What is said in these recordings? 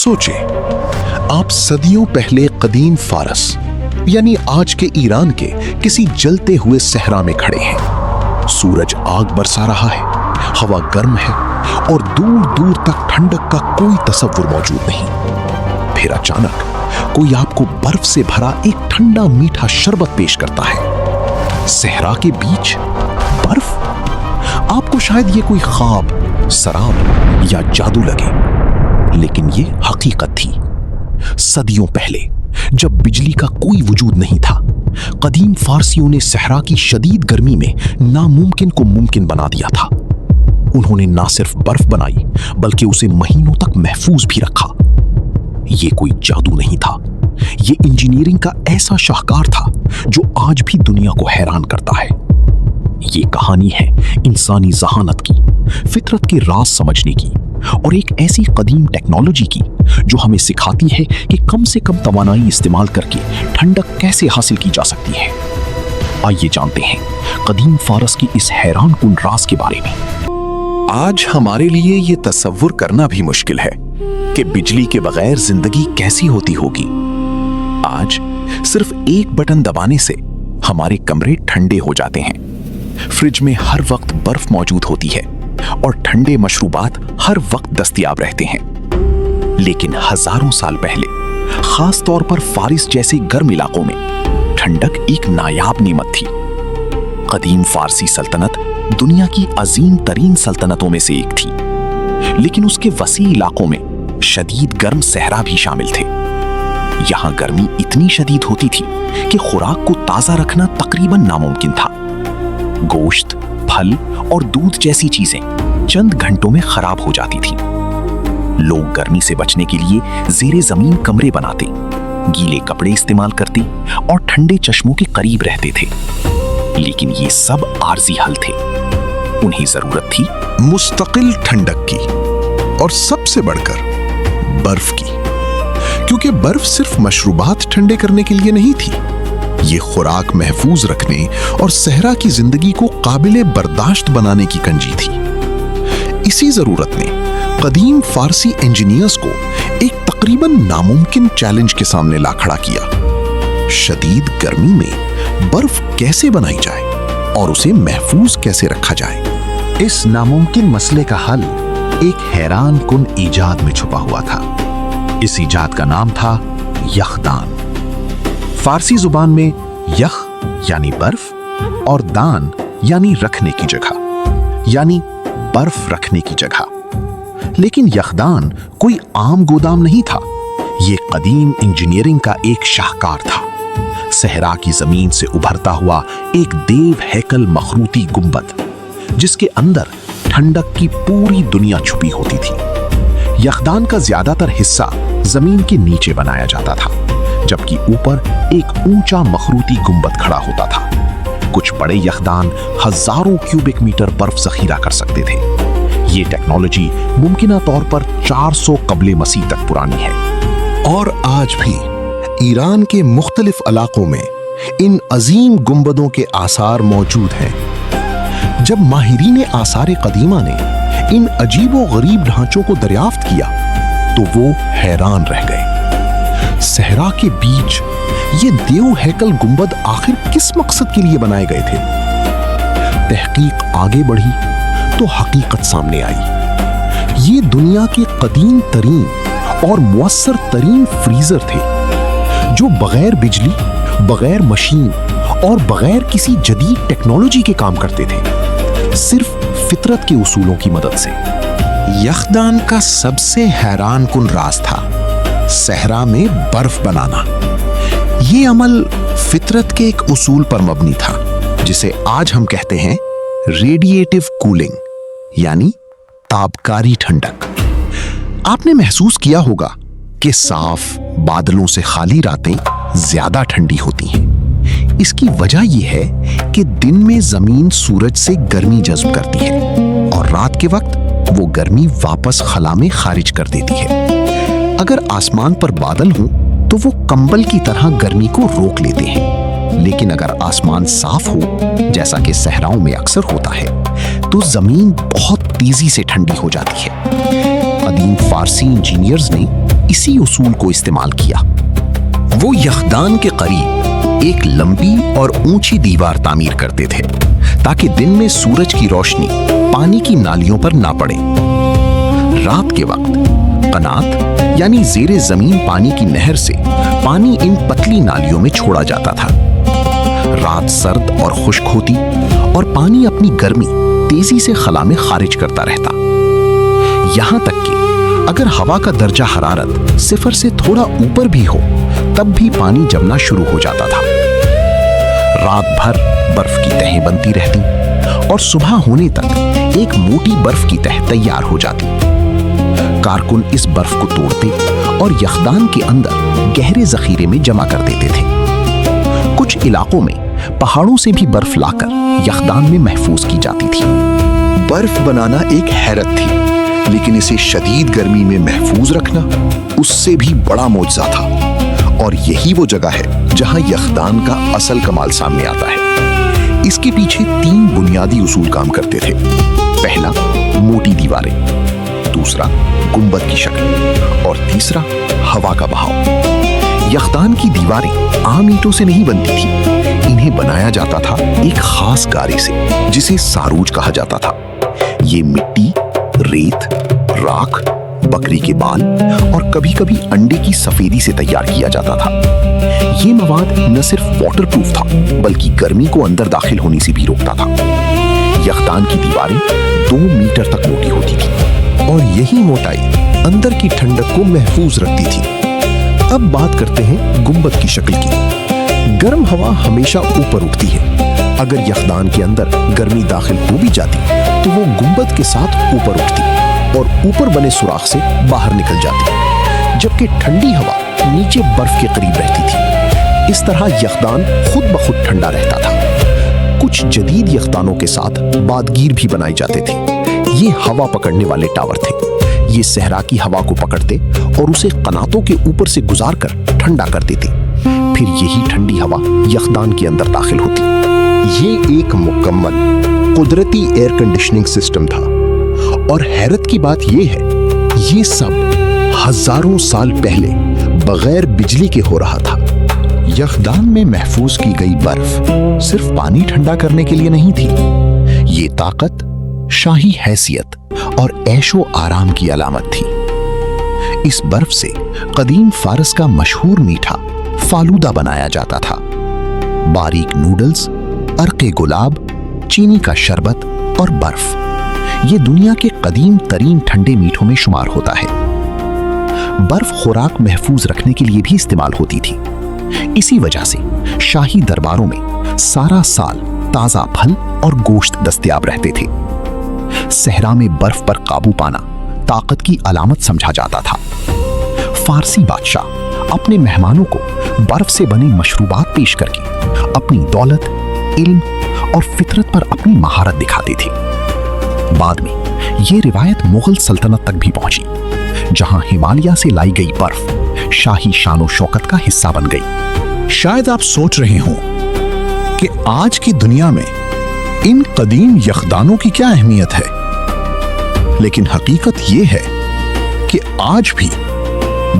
सोचें, आप सदियों पहले कदीम फारस यानी आज के ईरान के किसी जलते हुए सहरा में खड़े हैं। सूरज आग बरसा रहा है, हवा गर्म है और दूर दूर तक ठंडक का कोई तसव्वुर मौजूद नहीं। फिर अचानक कोई आपको बर्फ से भरा एक ठंडा मीठा शरबत पेश करता है। सहरा के बीच बर्फ। आपको शायद ये कोई ख्वाब, शराब या जादू लगे, लेकिन ये हकीकत थी। सदियों पहले जब बिजली का कोई वजूद नहीं था, कदीम फारसियों ने सहरा की शदीद गर्मी में नामुमकिन को मुमकिन बना दिया था। उन्होंने ना सिर्फ बर्फ बनाई बल्कि उसे महीनों तक महफूज भी रखा। ये कोई जादू नहीं था, ये इंजीनियरिंग का ऐसा शाहकार था जो आज भी दुनिया को हैरान करता है। ये कहानी है इंसानी ज़हानत की, फितरत के राज समझने की और एक ऐसी कदीम टेक्नोलॉजी की जो हमें सिखाती है कि कम से कम तवानाई इस्तेमाल करके ठंडक कैसे हासिल की जा सकती है। आइए जानते हैं कदीम फारस की इस हैरान कुन राज के बारे में। आज हमारे लिए ये तसव्वुर करना भी मुश्किल है कि बिजली के बगैर जिंदगी कैसी होती होगी। आज सिर्फ एक बटन दबाने से हमारे कमरे ठंडे हो जाते हैं, फ्रिज में हर वक्त बर्फ मौजूद होती है और ठंडे मशरूबात हर वक्त दस्तयाब रहते हैं। लेकिन हजारों साल पहले, खास तौर पर फारिस जैसे गर्म इलाकों में, ठंडक एक नायाब नेमत थी। कदीम फारसी सल्तनत दुनिया की अजीम तरीन सल्तनतों में से एक थी, लेकिन उसके वसी इलाकों में शदीद गर्म सहरा भी शामिल थे। यहाँ गर्मी इतनी शदीद होती थी कि खुराक को ताजा रखना तकरीबन नामुमकिन था। गोश्त, फल और दूध जैसी चीजें चंद घंटों में खराब हो जाती थी। लोग गर्मी से बचने के लिए ज़ेरे जमीन कमरे बनाते, गीले कपड़े इस्तेमाल करते और ठंडे चश्मों के करीब रहते थे। लेकिन ये सब आर्जी हल थे। उन्हें जरूरत थी मुस्तकिल ठंडक की और सबसे बढ़कर बर्फ की, क्योंकि बर्फ सिर्फ मशरूबात ठंडे करने के लिए नहीं थी, ये खुराक महफूज रखने और सहरा की जिंदगी को काबिले बर्दाश्त बनाने की कंजी थी। इसी जरूरत ने कदीम फारसी इंजीनियर्स को एक तकरीबन नामुमकिन चैलेंज के सामने ला खड़ा किया। शदीद गर्मी में बर्फ कैसे बनाई जाए और उसे महफूज कैसे रखा जाए। इस नामुमकिन मसले का हल एक हैरान कुन ईजाद में छुपा हुआ था। इस ईजाद का नाम था यखदान। फारसी जुबान में यख यानी बर्फ और दान यानी रखने की जगह, यानी बर्फ रखने की जगह। लेकिन यखदान कोई आम गोदाम नहीं था, ये कदीम इंजीनियरिंग का एक शाहकार था। सहरा की जमीन से उभरता हुआ एक देव हैकल मखरूती गुंबद, जिसके अंदर ठंडक की पूरी दुनिया छुपी होती थी। यखदान का ज्यादातर हिस्सा जमीन के नीचे बनाया जाता था, जबकि ऊपर एक ऊंचा मखरूती गुंबद खड़ा होता था। कुछ बड़े यखदान हजारों क्यूबिक मीटर बर्फ जखीरा कर सकते थे। ये टेक्नोलॉजी मुमकिना तौर पर 400 कबले मसीह तक पुरानी है। और आज भी ईरान के मुख्तलिफ इलाकों में इन अजीम गुंबदों के आसार मौजूद हैं। जब माहिरीन आसार कदीमा ने इन अजीबो गरीब ढांचों को दरियाफ्त किया तो वो हैरान रह गए। सहरा के बीच ये देव हैकल गुंबद आखिर किस मकसद के लिए बनाए गए थे? तहकीक आगे बढ़ी तो हकीकत सामने आई। ये दुनिया के कदीम तरीन और मुअस्सर तरीन फ्रीजर थे, जो बगैर बिजली, बगैर मशीन और बगैर किसी जदीद टेक्नोलॉजी के काम करते थे, सिर्फ फितरत के उसूलों की मदद से। यखदान का सबसे हैरान कुन राज था सहरा में बर्फ बनाना। ये अमल फितरत के एक उसूल पर मबनी था, जिसे आज हम कहते हैं रेडिएटिव कूलिंग, यानी तापकारी ठंडक। आपने महसूस किया होगा कि साफ बादलों से खाली रातें ज्यादा ठंडी होती हैं। इसकी वजह यह है कि दिन में जमीन सूरज से गर्मी जज्ब करती है और रात के वक्त वो गर्मी वापस खला में खारिज कर देती है। अगर आसमान पर बादल हो तो वो कंबल की तरह गर्मी को रोक लेते हैं, लेकिन अगर आसमान साफ हो, जैसा कि सहराओं में अक्सर होता है, तो जमीन बहुत तेजी से ठंडी हो जाती है। कदीम फारसी इंजीनियर्स ने इसी उसूल को इस्तेमाल किया। वो यखदान के करीब एक लंबी और ऊंची दीवार तामीर करते थे ताकि दिन में सूरज की रोशनी पानी की नालियों पर ना पड़े। रात के वक्त कनात यानी ज़ेरे जमीन पानी की नहर से पानी इन पतली नालियों में छोड़ा जाता था। रात सर्द और खुश्क होती और पानी अपनी गर्मी तेजी से खला में खारिज करता रहता, यहां तक कि अगर हवा का दर्जा हरारत 0 से थोड़ा ऊपर भी हो तब भी पानी जमना शुरू हो जाता था। रात भर बर्फ की तहें बनती रहती और सुबह होने तक एक मोटी बर्फ की तह तैयार हो जाती। कारकुन इस बर्फ को तोड़ते और यखदान के अंदर गहरे जखीरे में जमा कर देते थे। कुछ इलाकों में पहाड़ों से भी बर्फ लाकर यखदान में महफूज की जाती थी। बर्फ बनाना एक हैरत थी, लेकिन इसे शदीद गर्मी में महफूज रखना उससे भी बड़ा मोजज़ा था। और यही वो जगह है जहां यखदान का असल कमाल सामने आता है। इसके पीछे 3 बुनियादी उसूल काम करते थे। पहला, मोटी दीवारें, दूसरा, गुंबद की शक्ल और तीसरा, हवा का बहाव। यखदान की दीवारें आम ईंटों से नहीं बनती थी, इन्हें बनाया जाता था एक खास गारे से जिसे सारूज कहा जाता था। ये मिट्टी, रेत, राख, बकरी के बाल और कभी-कभी अंडे की सफेदी से तैयार किया जाता था। ये मवाद न सिर्फ वाटरप्रूफ था बल्कि गर्मी को अंदर दाखिल होने से भी रोकता था। यखदान की दीवारें 2 मीटर तक मोटी होती थी और यही मोटाई अंदर की ठंडक को महफूज रखती थी। अब बात करते हैं गुंबद की शक्ल की। गर्म हवा हमेशा ऊपर उठती है। अगर यखदान के अंदर गर्मी दाखिल हो भी जाती तो वो गुंबद के साथ ऊपर उठती और ऊपर बने सुराख से बाहर निकल जाती, जबकि ठंडी हवा नीचे बर्फ के करीब रहती थी। इस तरह यखदान खुद ब खुद ठंडा रहता था। कुछ जदीद यखदानों के साथ बादगीर भी बनाए जाते थे। ये हवा पकड़ने वाले टावर थे। ये सहरा की हवा को पकड़ते और उसे कनातों के ऊपर से गुजार कर ठंडा कर देते। फिर यही ठंडी हवा यखदान के अंदर दाखिल होती। ये एक मुकम्मल कुदरती एयर कंडीशनिंग सिस्टम था। और हैरत की बात यह है, ये सब हजारों साल पहले बगैर बिजली के हो रहा था। यखदान में महफूज की गई बर्फ सिर्फ पानी ठंडा करने के लिए नहीं थी। ये ताकत, शाही हैसियत और ऐशो आराम की अलामत थी। इस बर्फ से कदीम फारस का मशहूर मीठा फालूदा बनाया जाता था। बारीक नूडल्स, अर्के गुलाब, चीनी का शरबत और बर्फ, ये दुनिया के कदीम तरीन ठंडे मीठों में शुमार होता है। बर्फ खुराक महफूज रखने के लिए भी इस्तेमाल होती थी। इसी वजह से शाही दरबारों में सारा साल ताजा फल और गोश्त दस्तयाब रहते थे। सहरा में बर्फ पर काबू पाना ताकत की अलामत समझा जाता था। फारसी बादशाह अपने मेहमानों को बर्फ से बने मशरूबात पेश करके अपनी दौलत, इल्म और फितरत पर अपनी महारत दिखाते थे। बाद में ये रिवायत मुगल सल्तनत तक भी पहुंची, जहां हिमालय से लाई गई बर्फ शाही शानो शौकत का हिस्सा बन गई। शायद आप सोच रहे हों कि आज की दुनिया में इन कदीम यखदानों की क्या अहमियत है, लेकिन हकीकत यह है कि आज भी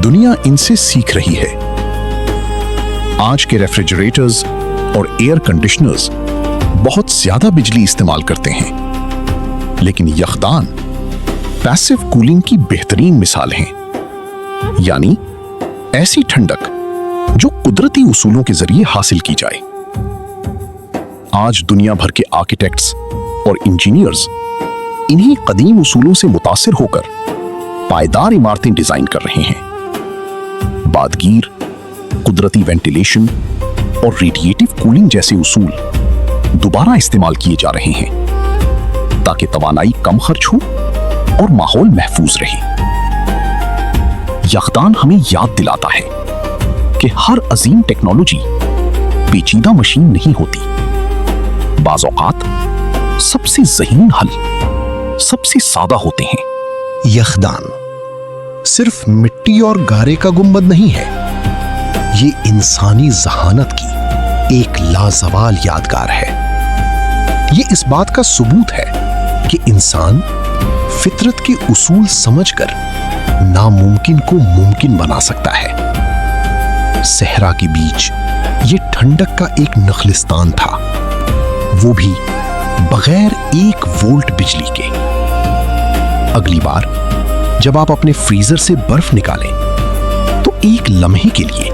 दुनिया इनसे सीख रही है। आज के रेफ्रिजरेटर्स और एयर कंडीशनर्स बहुत ज्यादा बिजली इस्तेमाल करते हैं, लेकिन यखदान पैसिव कूलिंग की बेहतरीन मिसाल हैं। यानी ऐसी ठंडक जो कुदरती उसूलों के जरिए हासिल की जाए। आज दुनिया भर के आर्किटेक्ट्स और इंजीनियर्स इन्हीं कदीम उसूलों से मुतासिर होकर पायदार इमारतें डिजाइन कर रहे हैं। बादगीर, कुदरती वेंटिलेशन और रेडिएटिव कूलिंग जैसे उसूल दोबारा इस्तेमाल किए जा रहे हैं ताकि तवानाई कम खर्च हो और माहौल महफूज रहे। यखदान हमें याद दिलाता है कि हर अजीम टेक्नोलॉजी पेचीदा मशीन नहीं होती। बाज़ औक़ात सबसे ज़हीन हल सबसे सादा होते हैं। यखदान सिर्फ मिट्टी और गारे का गुंबद नहीं है, ये इंसानी जहानत की एक लाजवाल यादगार है। ये इस बात का सबूत है कि इंसान फितरत के उसूल समझकर नामुमकिन को मुमकिन बना सकता है। सहरा के बीच ये ठंडक का एक नखलिस्तान था, वो भी बगैर 1 वोल्ट बिजली के। अगली बार जब आप अपने फ्रीजर से बर्फ निकालें तो एक लम्हे के लिए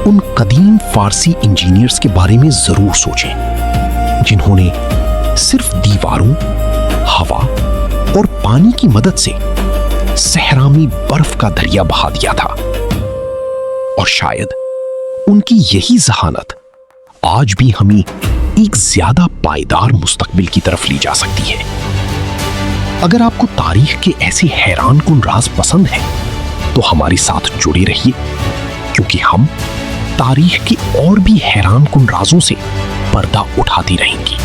उन कदीम फारसी इंजीनियर्स के बारे में जरूर सोचें जिन्होंने सिर्फ दीवारों, हवा और पानी की मदद से सहरा में बर्फ का दरिया बहा दिया था। और शायद उनकी यही जहानत आज भी हमें एक ज्यादा पायदार मुस्तकबिल की तरफ ले जा सकती है। अगर आपको तारीख के ऐसे हैरान कुन राज पसंद है तो हमारे साथ जुड़े रहिए, क्योंकि हम तारीख के और भी हैरान कुन राजों से पर्दा उठाती रहेंगी।